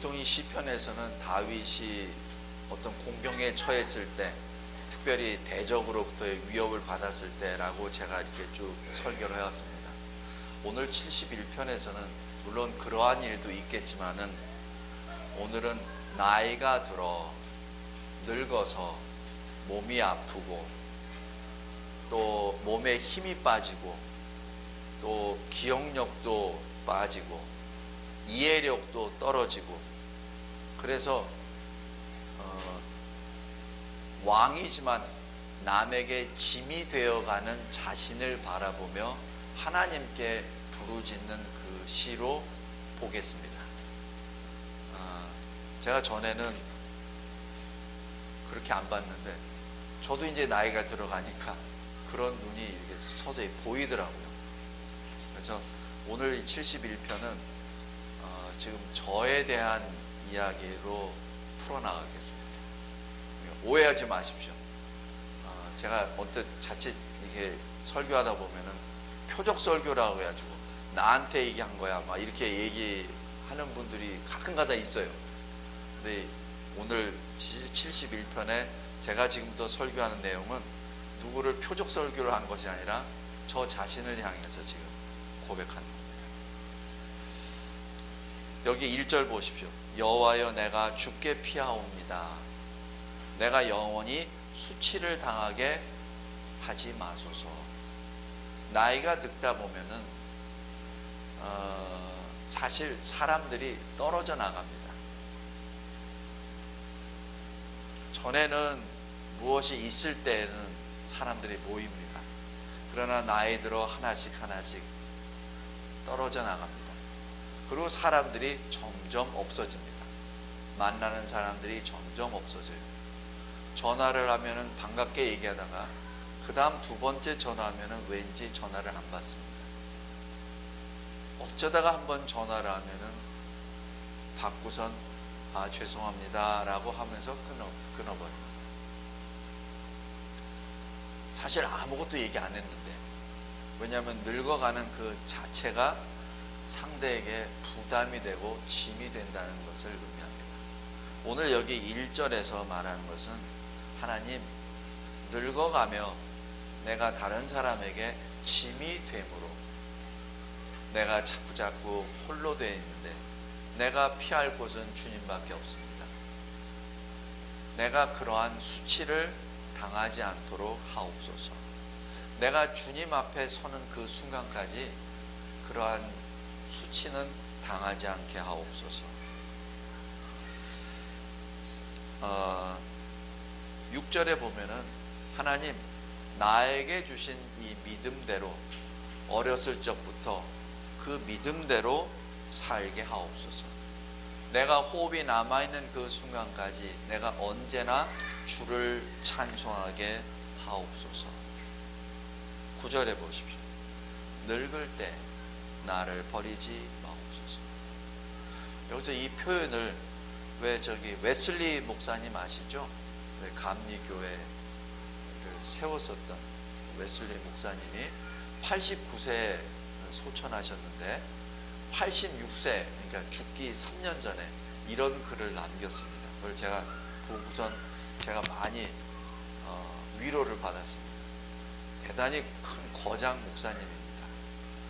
보통 이 시편에서는 다윗이 어떤 공경에 처했을 때, 특별히 대적으로부터의 위협을 받았을 때라고 제가 이렇게 쭉 설교를 해왔습니다. 오늘 71편에서는 물론 그러한 일도 있겠지만은 오늘은 나이가 들어 늙어서 몸이 아프고 또 몸에 힘이 빠지고 또 기억력도 빠지고 이해력도 떨어지고, 그래서 왕이지만 남에게 짐이 되어가는 자신을 바라보며 하나님께 부르짖는 그 시로 보겠습니다. 제가 전에는 그렇게 안 봤는데 저도 이제 나이가 들어가니까 그런 눈이 이렇게 서서히 보이더라고요. 그래서 오늘 이 71편은 지금 저에 대한 이야기로 풀어나가겠습니다. 오해하지 마십시오. 제가 언뜻 자칫 이게 설교하다 보면은 표적 설교라고 해가지고 나한테 얘기한 거야 막 이렇게 얘기하는 분들이 가끔가다 있어요. 근데 오늘 71편에 제가 지금부터 설교하는 내용은 누구를 표적 설교를 한 것이 아니라 저 자신을 향해서 지금 고백하는 겁니다. 여기 1절 보십시오. 여호와여 내가 주께 피하옵니다. 내가 영원히 수치를 당하게 하지 마소서. 나이가 늙다 보면은 사실 사람들이 떨어져 나갑니다. 전에는 무엇이 있을 때는 사람들이 모입니다. 그러나 나이 들어 하나씩 떨어져 나갑니다. 그리고 사람들이 점점 없어집니다. 만나는 사람들이 점점 없어져요. 전화를 하면은 반갑게 얘기하다가 그 다음 두 번째 전화하면은 왠지 전화를 안 받습니다. 어쩌다가 한번 전화를 하면은 받고선 죄송합니다 라고 하면서 끊어버립니다. 사실 아무것도 얘기 안 했는데, 왜냐하면 늙어가는 그 자체가 상대에게 부담이 되고 짐이 된다는 것을 의미합니다. 오늘 여기 1절에서 말하는 것은 하나님, 늙어가며 내가 다른 사람에게 짐이 되므로 내가 자꾸 홀로 되어 있는데 내가 피할 곳은 주님밖에 없습니다. 내가 그러한 수치를 당하지 않도록 하옵소서. 내가 주님 앞에 서는 그 순간까지 그러한 수치는 당하지 않게 하옵소서. 6절에 보면은 하나님, 나에게 주신 이 믿음대로 어렸을 적부터 그 믿음대로 살게 하옵소서. 내가 호흡이 남아있는 그 순간까지 내가 언제나 주를 찬송하게 하옵소서. 9절에 보십시오. 늙을 때 나를 버리지 마옵소서. 여기서 이 표현을 왜 웨슬리 목사님 아시죠? 감리교회를 세웠었던 웨슬리 목사님이 89세에 소천하셨는데 86세, 그러니까 죽기 3년 전에 이런 글을 남겼습니다. 그걸 제가 보고선 제가 많이 위로를 받았습니다. 대단히 큰 거장 목사님입니다.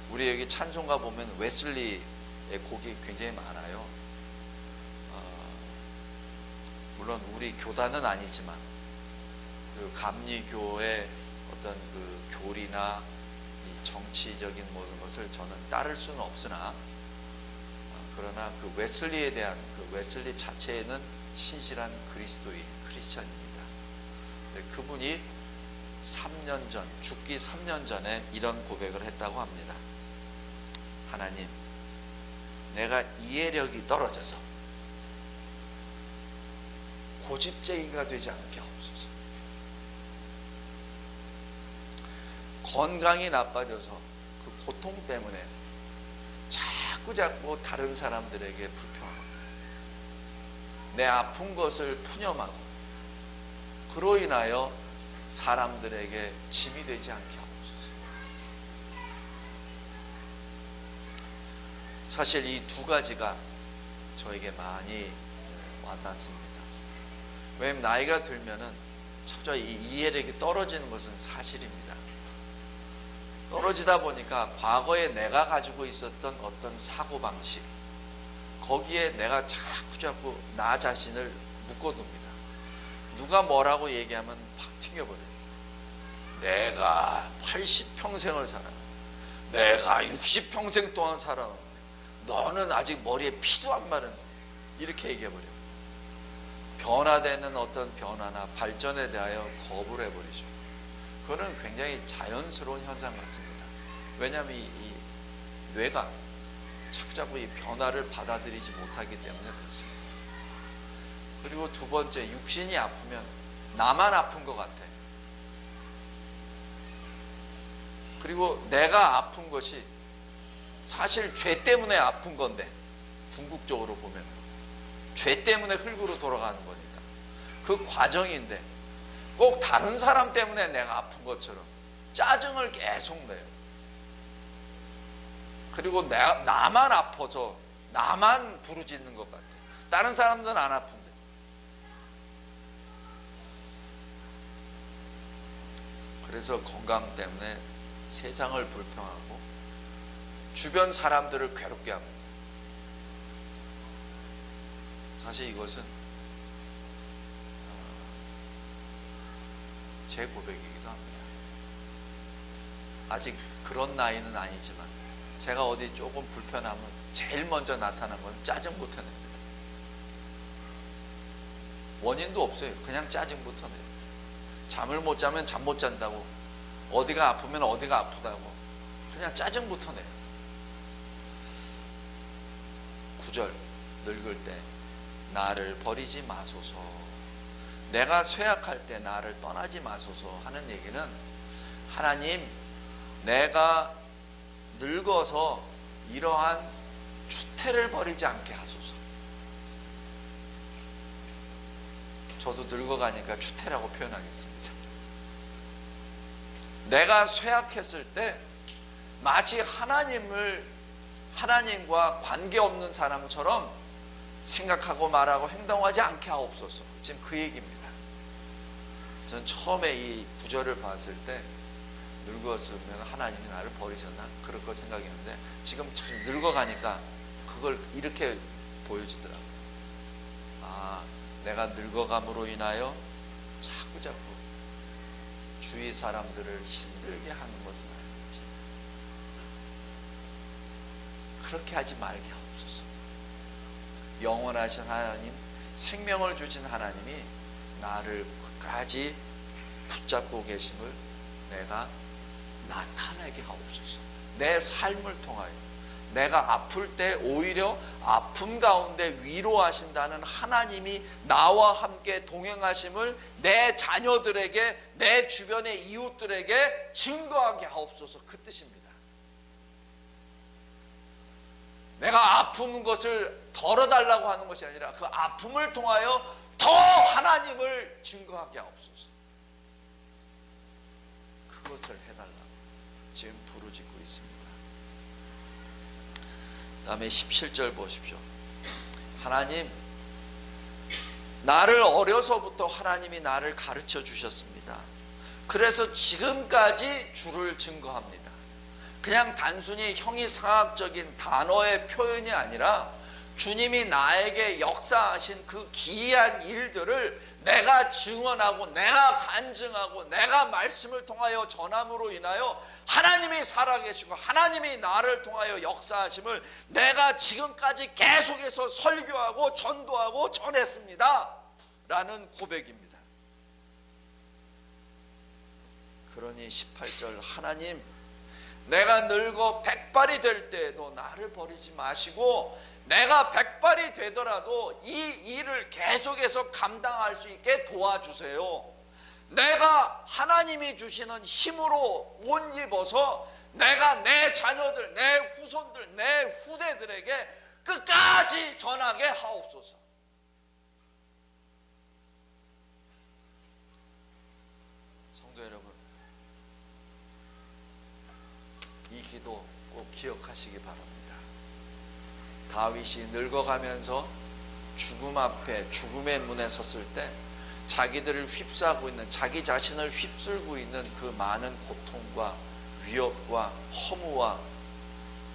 우리 여기 찬송가 보면 웨슬리의 곡이 굉장히 많아요. 물론 우리 교단은 아니지만 그 감리교의 어떤 그 교리나 이 정치적인 모든 것을 저는 따를 수는 없으나, 그러나 그 웨슬리에 대한 그 웨슬리 자체에는 신실한 그리스도인 크리스천입니다. 그분이 3년 전, 죽기 3년 전에 이런 고백을 했다고 합니다. 하나님, 내가 이해력이 떨어져서 고집쟁이가 되지 않게 하옵소서. 건강이 나빠져서 그 고통 때문에 자꾸 다른 사람들에게 불평하고 내 아픈 것을 푸념하고 그로 인하여 사람들에게 짐이 되지 않게 하옵소서. 사실 이 두 가지가 저에게 많이 와닿습니다. 왜냐하면 나이가 들면은 철저히 이 이해력이 떨어지는 것은 사실입니다. 떨어지다 보니까 과거에 내가 가지고 있었던 어떤 사고방식, 거기에 내가 자꾸 나 자신을 묶어둡니다. 누가 뭐라고 얘기하면 팍 튕겨버려요. 내가 80평생을 살아, 내가 60평생 동안 살아, 너는 아직 머리에 피도 안 마른, 이렇게 얘기해버려요. 변화되는 어떤 변화나 발전에 대하여 거부를 해버리죠. 그거는 굉장히 자연스러운 현상 같습니다. 왜냐하면 이 뇌가 자꾸 이 변화를 받아들이지 못하기 때문에 그렇습니다. 그리고 두 번째, 육신이 아프면 나만 아픈 것 같아. 그리고 내가 아픈 것이 사실 죄 때문에 아픈 건데, 궁극적으로 보면 죄 때문에 흙으로 돌아가는 거니까 그 과정인데, 꼭 다른 사람 때문에 내가 아픈 것처럼 짜증을 계속 내요. 그리고 나만 아파서 나만 부르짖는 것 같아. 다른 사람들은 안 아픈데. 그래서 건강 때문에 세상을 불평하고 주변 사람들을 괴롭게 합니다. 사실 이것은 제 고백이기도 합니다. 아직 그런 나이는 아니지만 제가 어디 조금 불편하면 제일 먼저 나타난 건 짜증부터 냅니다. 원인도 없어요. 그냥 짜증부터 내요. 잠을 못 자면 잠 못 잔다고, 어디가 아프면 어디가 아프다고, 그냥 짜증부터 내요. 9절, 늙을 때 나를 버리지 마소서, 내가 쇠약할 때 나를 떠나지 마소서 하는 얘기는, 하나님, 내가 늙어서 이러한 추태를 버리지 않게 하소서. 저도 늙어가니까 추태라고 표현하겠습니다. 내가 쇠약했을 때 마치 하나님과 관계없는 사람처럼 생각하고 말하고 행동하지 않게 하옵소서. 지금 그 얘기입니다. 저는 처음에 이 구절을 봤을 때 늙었으면 하나님이 나를 버리셨나? 그럴 거 생각했는데, 지금 참 늙어가니까 그걸 이렇게 보여주더라고요. 아, 내가 늙어감으로 인하여 자꾸 주위 사람들을 힘들게 하는 것은 아닌지, 그렇게 하지 말게 하옵소서. 영원하신 하나님, 생명을 주신 하나님이 나를 끝까지 붙잡고 계심을 내가 나타내게 하옵소서. 내 삶을 통하여 내가 아플 때 오히려 아픔 가운데 위로하신다는 하나님이 나와 함께 동행하심을 내 자녀들에게, 내 주변의 이웃들에게 증거하게 하옵소서. 그 뜻입니다. 내가 아픈 것을 덜어달라고 하는 것이 아니라 그 아픔을 통하여 더 하나님을 증거하게 하옵소서. 그것을 해달라고 지금 부르짖고 있습니다. 그 다음에 17절 보십시오. 하나님, 나를 어려서부터 하나님이 나를 가르쳐 주셨습니다. 그래서 지금까지 주를 증거합니다. 그냥 단순히 형이상학적인 단어의 표현이 아니라 주님이 나에게 역사하신 그 기이한 일들을 내가 증언하고 내가 간증하고 내가 말씀을 통하여 전함으로 인하여 하나님이 살아계시고 하나님이 나를 통하여 역사하심을 내가 지금까지 계속해서 설교하고 전도하고 전했습니다 라는 고백입니다. 그러니 18절, 하나님, 내가 늙어 백발이 될 때에도 나를 버리지 마시고 내가 백발이 되더라도 이 일을 계속해서 감당할 수 있게 도와주세요. 내가 하나님이 주시는 힘으로 옷 입어서 내가 내 자녀들, 내 후손들, 내 후대들에게 끝까지 전하게 하옵소서. 성도 여러분, 이 기도 꼭 기억하시기 바랍니다. 다윗이 늙어가면서 죽음 앞에, 죽음의 문에 섰을 때 자기들을 휩싸고 있는, 자기 자신을 휩쓸고 있는 그 많은 고통과 위협과 허무와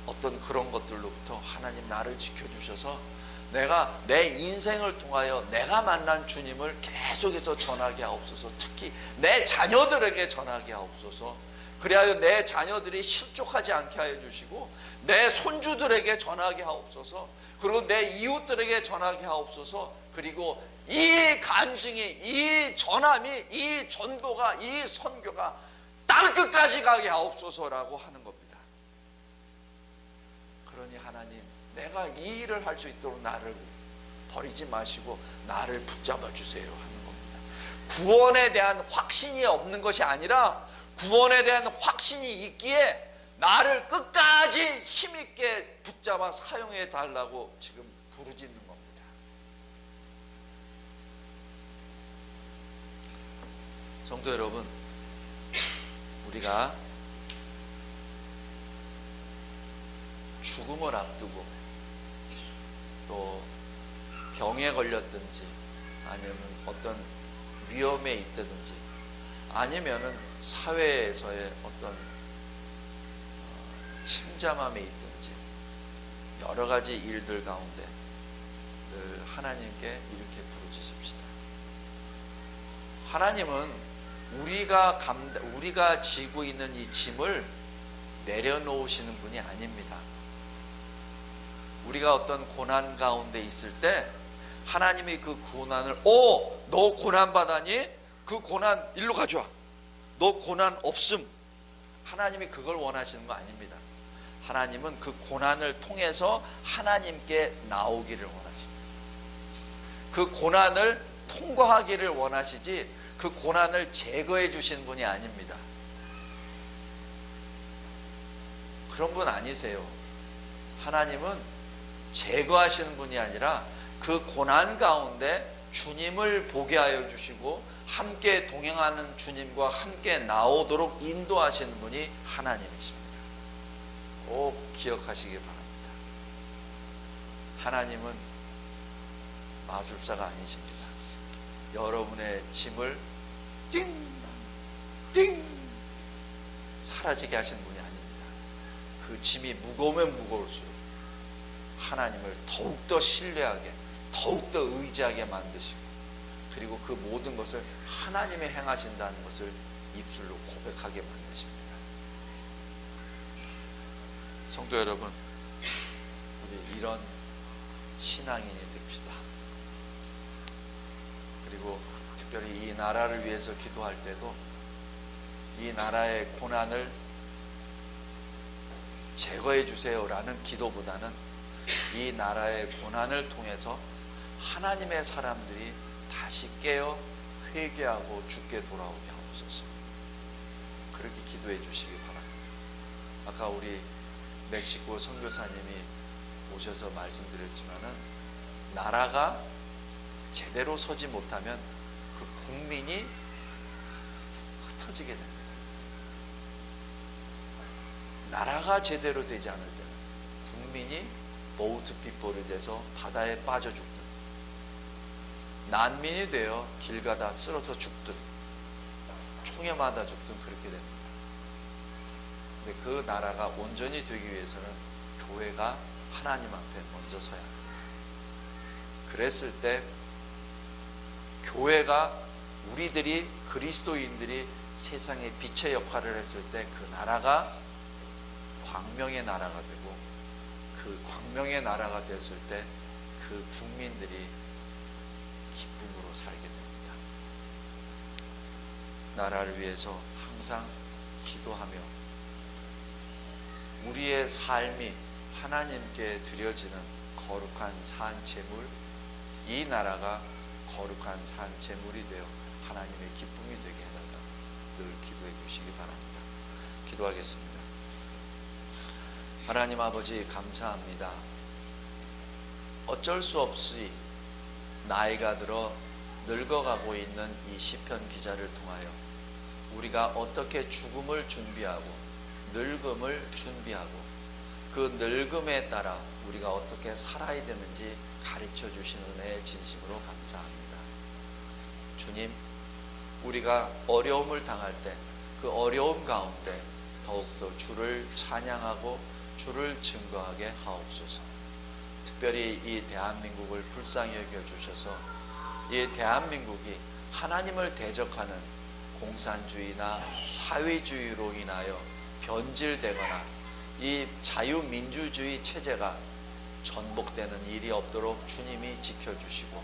어떤 그런 것들로부터 하나님 나를 지켜주셔서 내가 내 인생을 통하여 내가 만난 주님을 계속해서 전하게 하옵소서. 특히 내 자녀들에게 전하게 하옵소서. 그리하여 내 자녀들이 실족하지 않게 하여 주시고 내 손주들에게 전하게 하옵소서. 그리고 내 이웃들에게 전하게 하옵소서. 그리고 이 간증이, 이 전함이, 이 전도가, 이 선교가 땅끝까지 가게 하옵소서라고 하는 겁니다. 그러니 하나님, 내가 이 일을 할 수 있도록 나를 버리지 마시고 나를 붙잡아 주세요 하는 겁니다. 구원에 대한 확신이 없는 것이 아니라 구원에 대한 확신이 있기에 나를 끝까지 힘있게 붙잡아 사용해 달라고 지금 부르짖는 겁니다. 성도 여러분, 우리가 죽음을 앞두고 또 병에 걸렸든지 아니면 어떤 위험에 있다든지 아니면은 사회에서의 어떤 침잠함에 있든지 여러 가지 일들 가운데 늘 하나님께 이렇게 부르짖읍시다. 하나님은 우리가 지고 있는 이 짐을 내려놓으시는 분이 아닙니다. 우리가 어떤 고난 가운데 있을 때 하나님이 그 고난을 너 고난 받았니? 그 고난 일로 가져와. 너 고난 없음. 하나님이 그걸 원하시는 거 아닙니다. 하나님은 그 고난을 통해서 하나님께 나오기를 원하십니다. 그 고난을 통과하기를 원하시지 그 고난을 제거해 주신 분이 아닙니다. 그런 분 아니세요. 하나님은 제거하시는 분이 아니라 그 고난 가운데 주님을 보게 하여 주시고 함께 동행하는 주님과 함께 나오도록 인도하시는 분이 하나님이십니다. 꼭 기억하시기 바랍니다. 하나님은 마술사가 아니십니다. 여러분의 짐을 띵 사라지게 하시는 분이 아닙니다. 그 짐이 무거우면 무거울수록 하나님을 더욱더 신뢰하게, 더욱더 의지하게 만드시고 그리고 그 모든 것을 하나님이 행하신다는 것을 입술로 고백하게 만드십니다. 성도 여러분, 우리 이런 신앙인이 됩시다. 그리고 특별히 이 나라를 위해서 기도할 때도 이 나라의 고난을 제거해 주세요라는 기도보다는 이 나라의 고난을 통해서 하나님의 사람들이 다시 깨어 회개하고 주께 돌아오게 하옵소서. 그렇게 기도해 주시기 바랍니다. 아까 우리 멕시코 선교사님이 오셔서 말씀드렸지만은 나라가 제대로 서지 못하면 그 국민이 흩어지게 됩니다. 나라가 제대로 되지 않을 때는 국민이 보트 피폴이 돼서 바다에 빠져 죽든 난민이 되어 길 가다 쓰러져 죽든 총에 맞아 죽든 그렇게 됩니다. 근데 그 나라가 온전히 되기 위해서는 교회가 하나님 앞에 먼저 서야 합니다. 그랬을 때 교회가 우리들이 그리스도인들이 세상의 빛의 역할을 했을 때 그 나라가 광명의 나라가 되고 그 광명의 나라가 됐을 때 그 국민들이 기쁨으로 살게 됩니다. 나라를 위해서 항상 기도하며 우리의 삶이 하나님께 드려지는 거룩한 산제물, 이 나라가 거룩한 산제물이 되어 하나님의 기쁨이 되게 해달라고 늘 기도해 주시기 바랍니다. 기도하겠습니다. 하나님 아버지 감사합니다. 어쩔 수 없이 나이가 들어 늙어가고 있는 이 시편 기자를 통하여 우리가 어떻게 죽음을 준비하고 늙음을 준비하고 그 늙음에 따라 우리가 어떻게 살아야 되는지 가르쳐 주시는 은혜에 진심으로 감사합니다. 주님, 우리가 어려움을 당할 때 그 어려움 가운데 더욱더 주를 찬양하고 주를 증거하게 하옵소서. 특별히 이 대한민국을 불쌍히 여겨주셔서 이 대한민국이 하나님을 대적하는 공산주의나 사회주의로 인하여 변질되거나 이 자유민주주의 체제가 전복되는 일이 없도록 주님이 지켜주시고,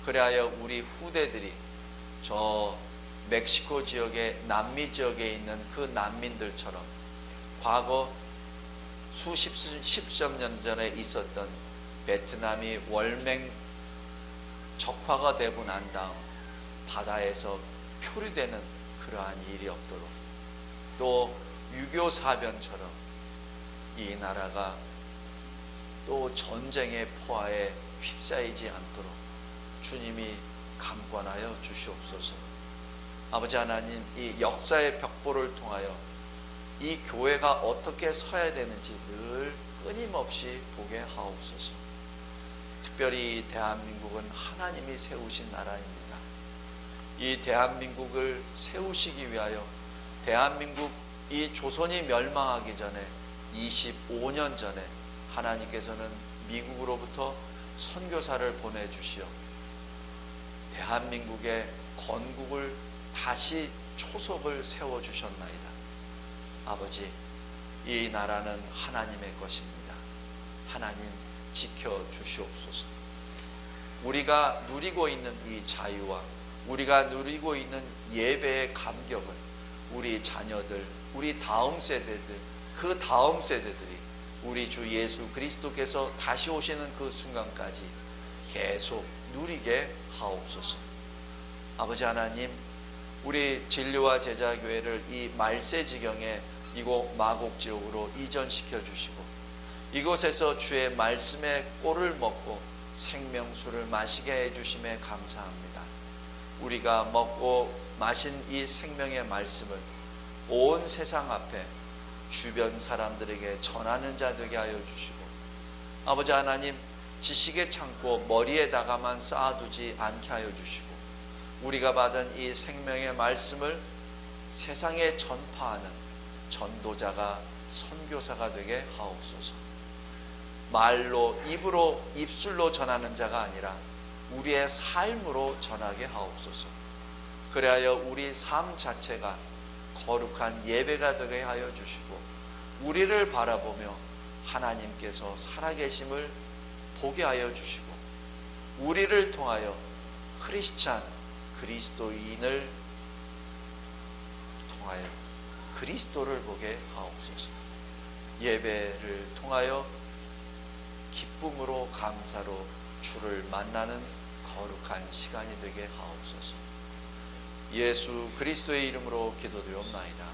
그리하여 우리 후대들이 저 멕시코 지역의 남미 지역에 있는 그 난민들처럼 과거 십몇 년 전에 있었던 베트남이 월맹 적화가 되고 난 다음 바다에서 표류되는 그러한 일이 없도록, 또 6.25 사변처럼 이 나라가 또 전쟁의 포화에 휩싸이지 않도록 주님이 감권하여 주시옵소서. 아버지 하나님, 이 역사의 벽보를 통하여 이 교회가 어떻게 서야 되는지 늘 끊임없이 보게 하옵소서. 특별히 대한민국은 하나님이 세우신 나라입니다. 이 대한민국을 세우시기 위하여 대한민국 이 조선이 멸망하기 전에 25년 전에 하나님께서는 미국으로부터 선교사를 보내주시어 대한민국의 건국을 다시 초석을 세워주셨나이다. 아버지, 이 나라는 하나님의 것입니다. 하나님 지켜주시옵소서. 우리가 누리고 있는 이 자유와 우리가 누리고 있는 예배의 감격을 우리 자녀들, 우리 다음 세대들, 그 다음 세대들이 우리 주 예수 그리스도께서 다시 오시는 그 순간까지 계속 누리게 하옵소서. 아버지 하나님, 우리 진리와 제자교회를 이 말세지경에 이곳 마곡지역으로 이전시켜 주시고, 이곳에서 주의 말씀의 꼴을 먹고 생명수를 마시게 해주심에 감사합니다. 우리가 먹고 마신 이 생명의 말씀을 온 세상 앞에 주변 사람들에게 전하는 자 되게 하여 주시고, 아버지 하나님, 지식의 창고 머리에다가만 쌓아두지 않게 하여 주시고, 우리가 받은 이 생명의 말씀을 세상에 전파하는 전도자가, 선교사가 되게 하옵소서. 말로, 입으로, 입술로 전하는 자가 아니라 우리의 삶으로 전하게 하옵소서. 그리하여 우리 삶 자체가 거룩한 예배가 되게 하여 주시고, 우리를 바라보며 하나님께서 살아계심을 보게 하여 주시고, 우리를 통하여 크리스찬, 그리스도인을 통하여 그리스도를 보게 하옵소서. 예배를 통하여 기쁨으로 감사로 주를 만나는 거룩한 시간이 되게 하옵소서. 예수 그리스도의 이름으로 기도드리옵나이다.